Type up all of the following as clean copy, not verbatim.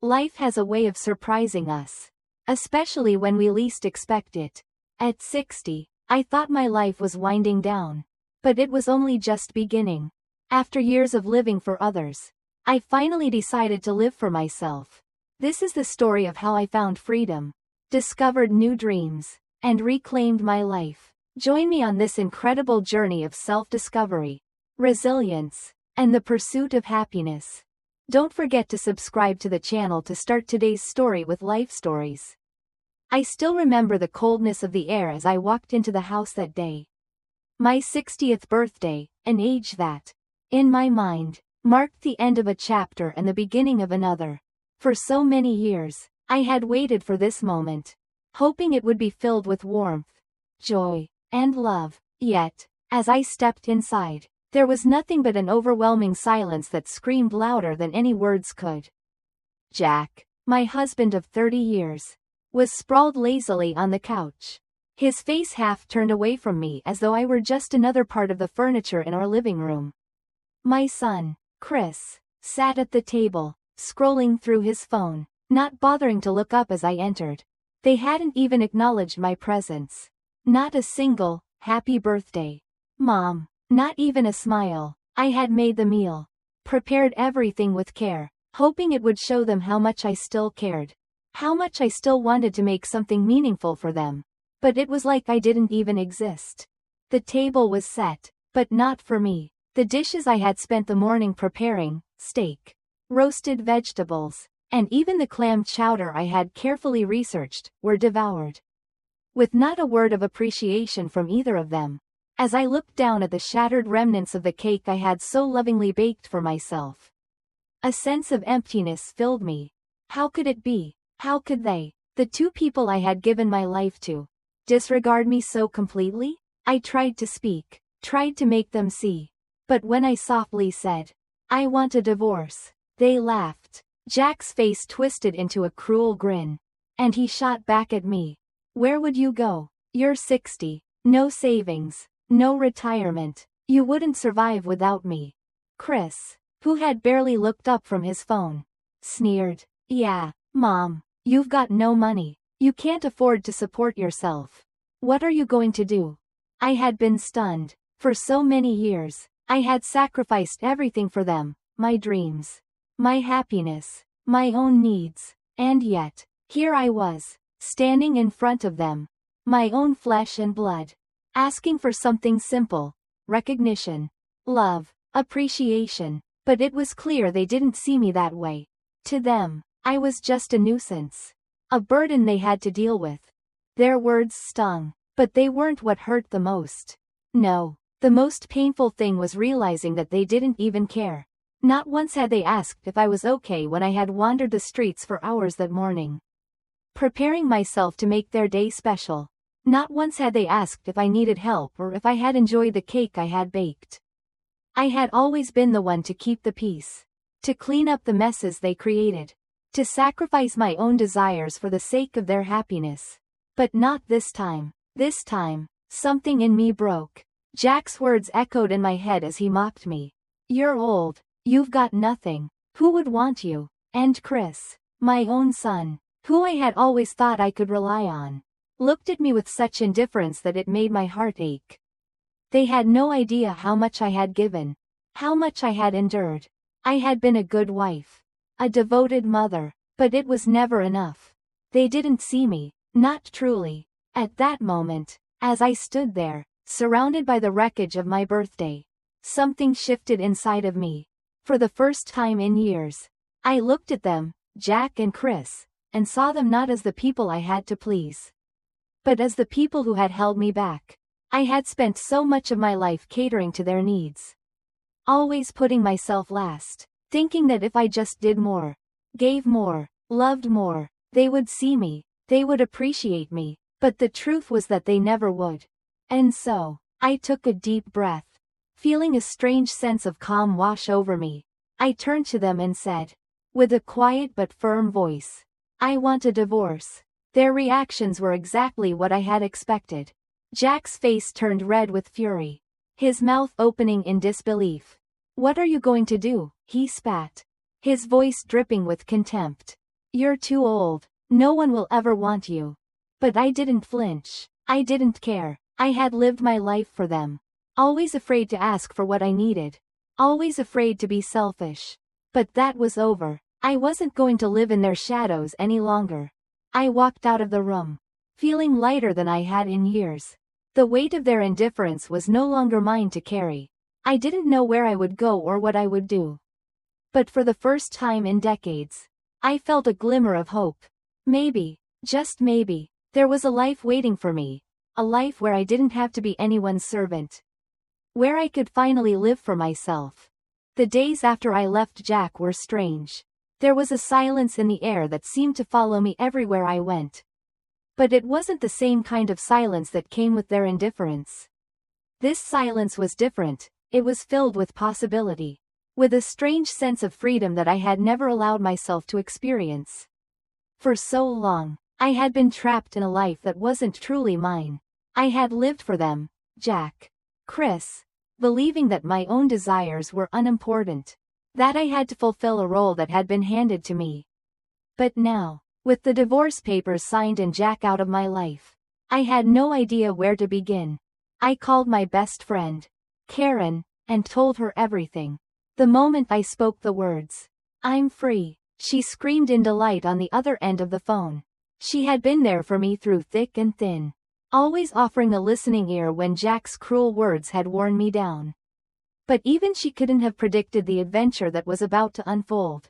Life has a way of surprising us, especially when we least expect it. At 60, I thought my life was winding down. But it was only just beginning. After years of living for others, I finally decided to live for myself. This is the story of how I found freedom, discovered new dreams, and reclaimed my life. Join me on this incredible journey of self-discovery, resilience, and the pursuit of happiness. Don't forget to subscribe to the channel to start today's story with life stories. I still remember the coldness of the air as I walked into the house that day. My 60th birthday, an age that, in my mind, marked the end of a chapter and the beginning of another. For so many years, I had waited for this moment, hoping it would be filled with warmth, joy, and love. Yet, as I stepped inside, there was nothing but an overwhelming silence that screamed louder than any words could. Jack, my husband of 30 years, was sprawled lazily on the couch, his face half turned away from me as though I were just another part of the furniture in our living room. My son, Chris, sat at the table, scrolling through his phone, not bothering to look up as I entered. They hadn't even acknowledged my presence. Not a single, happy birthday, Mom. Not even a smile. I had made the meal, prepared everything with care, hoping it would show them how much I still cared, how much I still wanted to make something meaningful for them. But it was like I didn't even exist. The table was set, but not for me. The dishes I had spent the morning preparing, steak, roasted vegetables, and even the clam chowder I had carefully researched, were devoured. With not a word of appreciation from either of them. As I looked down at the shattered remnants of the cake I had so lovingly baked for myself, a sense of emptiness filled me. How could it be? How could they, the two people I had given my life to, disregard me so completely? I tried to speak, tried to make them see. But when I softly said, "I want a divorce," they laughed. Jack's face twisted into a cruel grin, and he shot back at me. "Where would you go? You're 60, no savings. No retirement. You wouldn't survive without me." Chris, who had barely looked up from his phone, sneered. "Yeah, Mom, you've got no money. You can't afford to support yourself. What are you going to do?" I had been stunned. For so many years, I had sacrificed everything for them, my dreams, my happiness, my own needs, and yet, here I was, standing in front of them, my own flesh and blood, asking for something simple, recognition, love, appreciation, but it was clear they didn't see me that way. To them, I was just a nuisance, a burden they had to deal with. Their words stung, but they weren't what hurt the most. No, the most painful thing was realizing that they didn't even care. Not once had they asked if I was okay when I had wandered the streets for hours that morning, preparing myself to make their day special. Not once had they asked if I needed help or if I had enjoyed the cake I had baked. I had always been the one to keep the peace, to clean up the messes they created, to sacrifice my own desires for the sake of their happiness. But not this time. This time, something in me broke. Jack's words echoed in my head as he mocked me. "You're old. You've got nothing. Who would want you?" And Chris, my own son, who I had always thought I could rely on, looked at me with such indifference that it made my heart ache. They had no idea how much I had given, how much I had endured. I had been a good wife, a devoted mother, but it was never enough. They didn't see me, not truly. At that moment, as I stood there, surrounded by the wreckage of my birthday, something shifted inside of me. For the first time in years, I looked at them, Jack and Chris, and saw them not as the people I had to please, but as the people who had held me back. I had spent so much of my life catering to their needs, always putting myself last, thinking that if I just did more, gave more, loved more, they would see me, they would appreciate me, but the truth was that they never would. And so, I took a deep breath. Feeling a strange sense of calm wash over me, I turned to them and said, with a quiet but firm voice, "I want a divorce." Their reactions were exactly what I had expected. Jack's face turned red with fury, his mouth opening in disbelief. "What are you going to do?" he spat, his voice dripping with contempt. "You're too old. No one will ever want you." But I didn't flinch. I didn't care. I had lived my life for them. Always afraid to ask for what I needed. Always afraid to be selfish. But that was over. I wasn't going to live in their shadows any longer. I walked out of the room, feeling lighter than I had in years. The weight of their indifference was no longer mine to carry. I didn't know where I would go or what I would do. But for the first time in decades, I felt a glimmer of hope. Maybe, just maybe, there was a life waiting for me. A life where I didn't have to be anyone's servant. Where I could finally live for myself. The days after I left Jack were strange. There was a silence in the air that seemed to follow me everywhere I went. But it wasn't the same kind of silence that came with their indifference. This silence was different. It was filled with possibility. With a strange sense of freedom that I had never allowed myself to experience. For so long, I had been trapped in a life that wasn't truly mine. I had lived for them, Jack, Chris, believing that my own desires were unimportant. That I had to fulfill a role that had been handed to me. But now, with the divorce papers signed and Jack out of my life, I had no idea where to begin. I called my best friend, Karen, and told her everything. The moment I spoke the words, "I'm free," she screamed in delight on the other end of the phone. She had been there for me through thick and thin, always offering a listening ear when Jack's cruel words had worn me down. But even she couldn't have predicted the adventure that was about to unfold.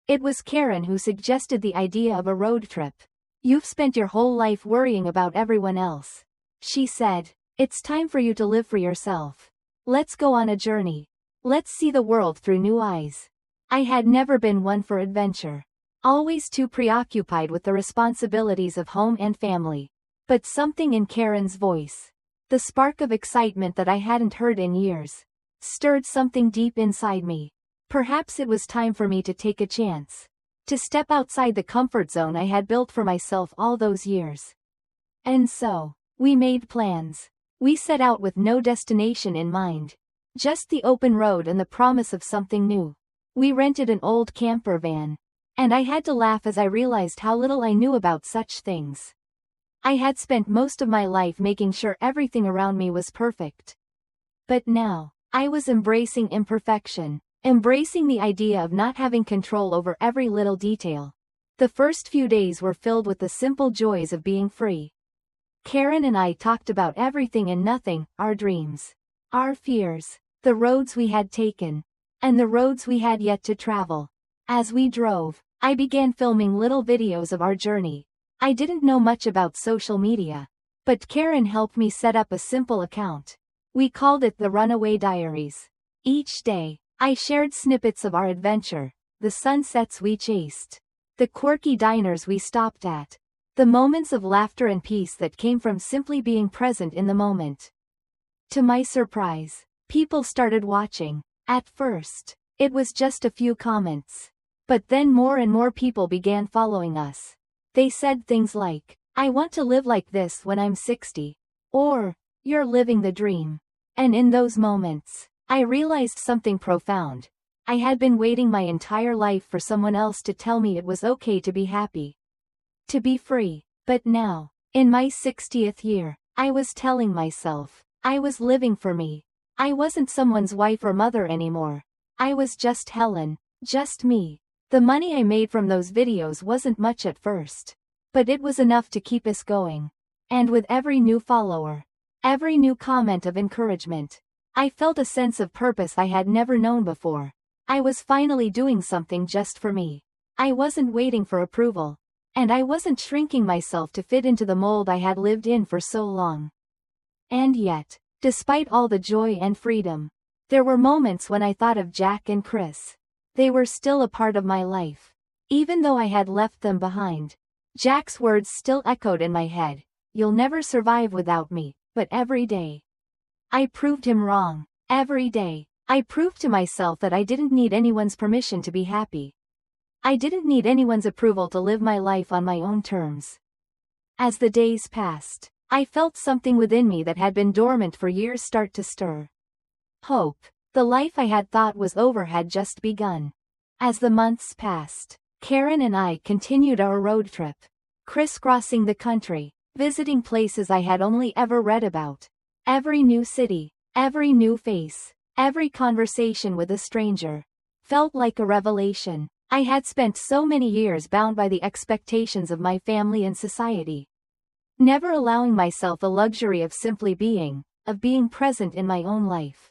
It was Karen who suggested the idea of a road trip. "You've spent your whole life worrying about everyone else," she said. "It's time for you to live for yourself. Let's go on a journey. Let's see the world through new eyes." I had never been one for adventure. Always too preoccupied with the responsibilities of home and family. But something in Karen's voice, the spark of excitement that I hadn't heard in years, stirred something deep inside me. Perhaps it was time for me to take a chance. To step outside the comfort zone I had built for myself all those years. And so, we made plans. We set out with no destination in mind. Just the open road and the promise of something new. We rented an old camper van. And I had to laugh as I realized how little I knew about such things. I had spent most of my life making sure everything around me was perfect. But now, I was embracing imperfection, embracing the idea of not having control over every little detail. The first few days were filled with the simple joys of being free. Karen and I talked about everything and nothing, our dreams, our fears, the roads we had taken, and the roads we had yet to travel. As we drove, I began filming little videos of our journey. I didn't know much about social media, but Karen helped me set up a simple account. We called it the Runaway Diaries. Each day, I shared snippets of our adventure, the sunsets we chased, the quirky diners we stopped at, the moments of laughter and peace that came from simply being present in the moment. To my surprise, people started watching. At first, it was just a few comments. But then more and more people began following us. They said things like, "I want to live like this when I'm 60. Or, "You're living the dream." And in those moments, I realized something profound. I had been waiting my entire life for someone else to tell me it was okay to be happy. To be free. But now, in my 60th year, I was telling myself, I was living for me. I wasn't someone's wife or mother anymore. I was just Helen, just me. The money I made from those videos wasn't much at first, but it was enough to keep us going. And with every new follower, every new comment of encouragement, I felt a sense of purpose I had never known before. I was finally doing something just for me. I wasn't waiting for approval. And I wasn't shrinking myself to fit into the mold I had lived in for so long. And yet, despite all the joy and freedom, there were moments when I thought of Jack and Chris. They were still a part of my life. Even though I had left them behind, Jack's words still echoed in my head. "You'll never survive without me." But every day, I proved him wrong. Every day, I proved to myself that I didn't need anyone's permission to be happy. I didn't need anyone's approval to live my life on my own terms. As the days passed, I felt something within me that had been dormant for years start to stir. Hope. The life I had thought was over had just begun. As the months passed, Karen and I continued our road trip, crisscrossing the country, visiting places I had only ever read about. Every new city, every new face, every conversation with a stranger felt like a revelation. I had spent so many years bound by the expectations of my family and society, never allowing myself the luxury of simply being, of being present in my own life.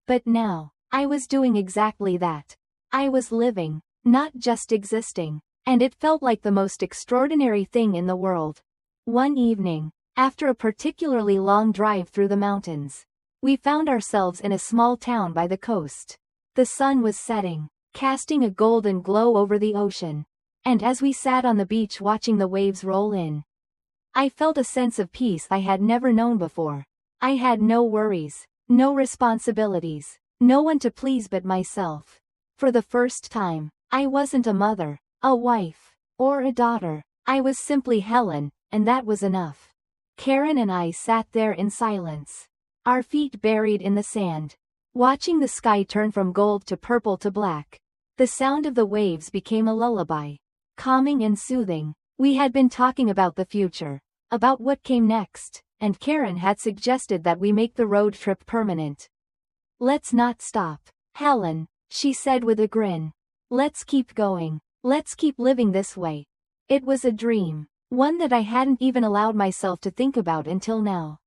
But now, I was doing exactly that. I was living, not just existing, and it felt like the most extraordinary thing in the world. One evening, after a particularly long drive through the mountains, we found ourselves in a small town by the coast. The sun was setting, casting a golden glow over the ocean, and as we sat on the beach watching the waves roll in, I felt a sense of peace I had never known before. I had no worries, no responsibilities, no one to please but myself. For the first time, I wasn't a mother, a wife, or a daughter. I was simply Helen, and that was enough. Karen and I sat there in silence, our feet buried in the sand, watching the sky turn from gold to purple to black. The sound of the waves became a lullaby, calming and soothing. We had been talking about the future, about what came next, and Karen had suggested that we make the road trip permanent. "Let's not stop, Helen," she said with a grin. "Let's keep going. Let's keep living this way." It was a dream, one that I hadn't even allowed myself to think about until now.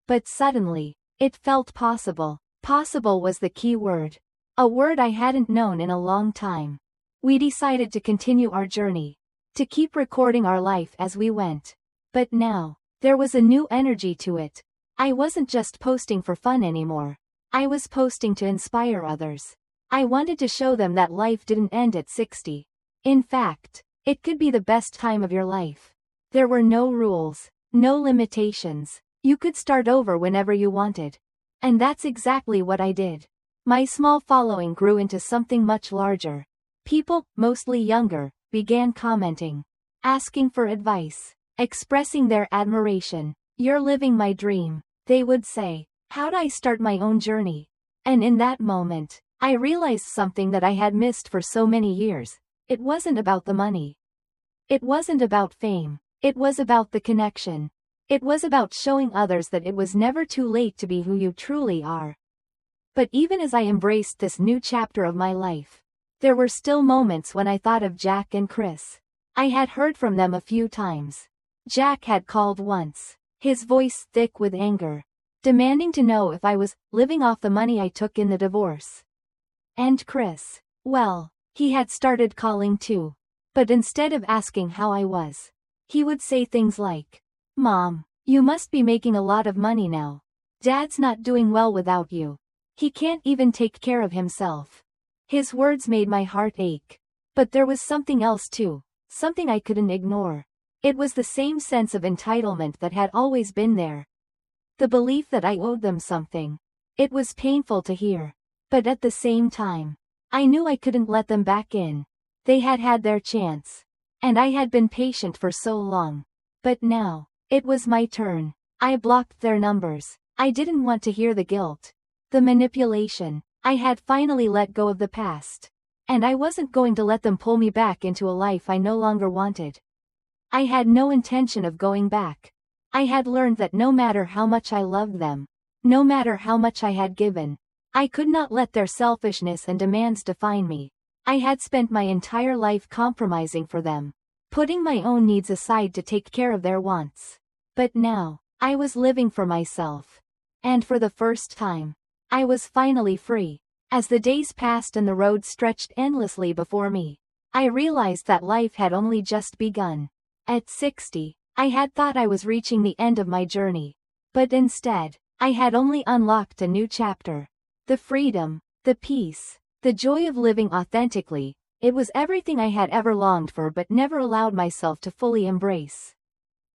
But suddenly, it felt possible. Possible was the key word. A word I hadn't known in a long time. We decided to continue our journey, to keep recording our life as we went. But now, there was a new energy to it. I wasn't just posting for fun anymore. I was posting to inspire others. I wanted to show them that life didn't end at 60. In fact, it could be the best time of your life. There were no rules, no limitations. You could start over whenever you wanted. And that's exactly what I did. My small following grew into something much larger. People, mostly younger, began commenting, asking for advice, expressing their admiration. "You're living my dream," they would say. "How'd I start my own journey?" And in that moment, I realized something that I had missed for so many years. It wasn't about the money. It wasn't about fame. It was about the connection. It was about showing others that it was never too late to be who you truly are. But even as I embraced this new chapter of my life, there were still moments when I thought of Jack and Chris. I had heard from them a few times. Jack had called once, his voice thick with anger, demanding to know if I was living off the money I took in the divorce. And Chris, well, he had started calling too. But instead of asking how I was, he would say things like, "Mom, you must be making a lot of money now. Dad's not doing well without you. He can't even take care of himself." His words made my heart ache. But there was something else too, something I couldn't ignore. It was the same sense of entitlement that had always been there. The belief that I owed them something. It was painful to hear. But at the same time, I knew I couldn't let them back in. They had had their chance. And I had been patient for so long. But now, it was my turn. I blocked their numbers. I didn't want to hear the guilt, the manipulation. I had finally let go of the past. And I wasn't going to let them pull me back into a life I no longer wanted. I had no intention of going back. I had learned that no matter how much I loved them, no matter how much I had given, I could not let their selfishness and demands define me. I had spent my entire life compromising for them, putting my own needs aside to take care of their wants. But now, I was living for myself. And for the first time, I was finally free. As the days passed and the road stretched endlessly before me, I realized that life had only just begun. At 60, I had thought I was reaching the end of my journey. But instead, I had only unlocked a new chapter. The freedom, the peace, the joy of living authentically. It was everything I had ever longed for but never allowed myself to fully embrace.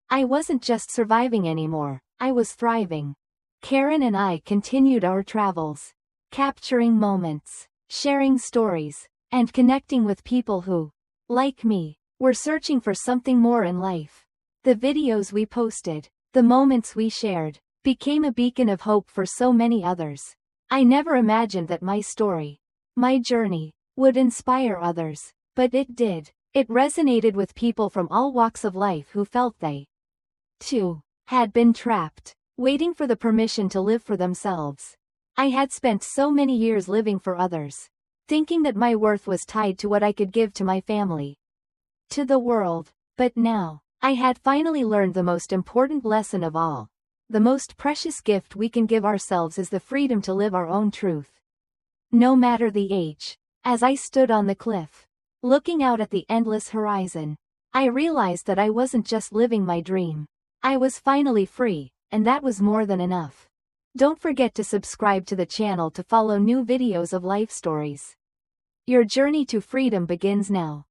I wasn't just surviving anymore, I was thriving. Karen and I continued our travels, capturing moments, sharing stories, and connecting with people who, like me, were searching for something more in life. The videos we posted, the moments we shared, became a beacon of hope for so many others. I never imagined that my story, my journey, would inspire others, but it did. It resonated with people from all walks of life who felt they, too, had been trapped, waiting for the permission to live for themselves. I had spent so many years living for others, thinking that my worth was tied to what I could give to my family, to the world. But now, I had finally learned the most important lesson of all. The most precious gift we can give ourselves is the freedom to live our own truth, no matter the age. As I stood on the cliff, looking out at the endless horizon, I realized that I wasn't just living my dream. I was finally free, and that was more than enough. Don't forget to subscribe to the channel to follow new videos of life stories. Your journey to freedom begins now.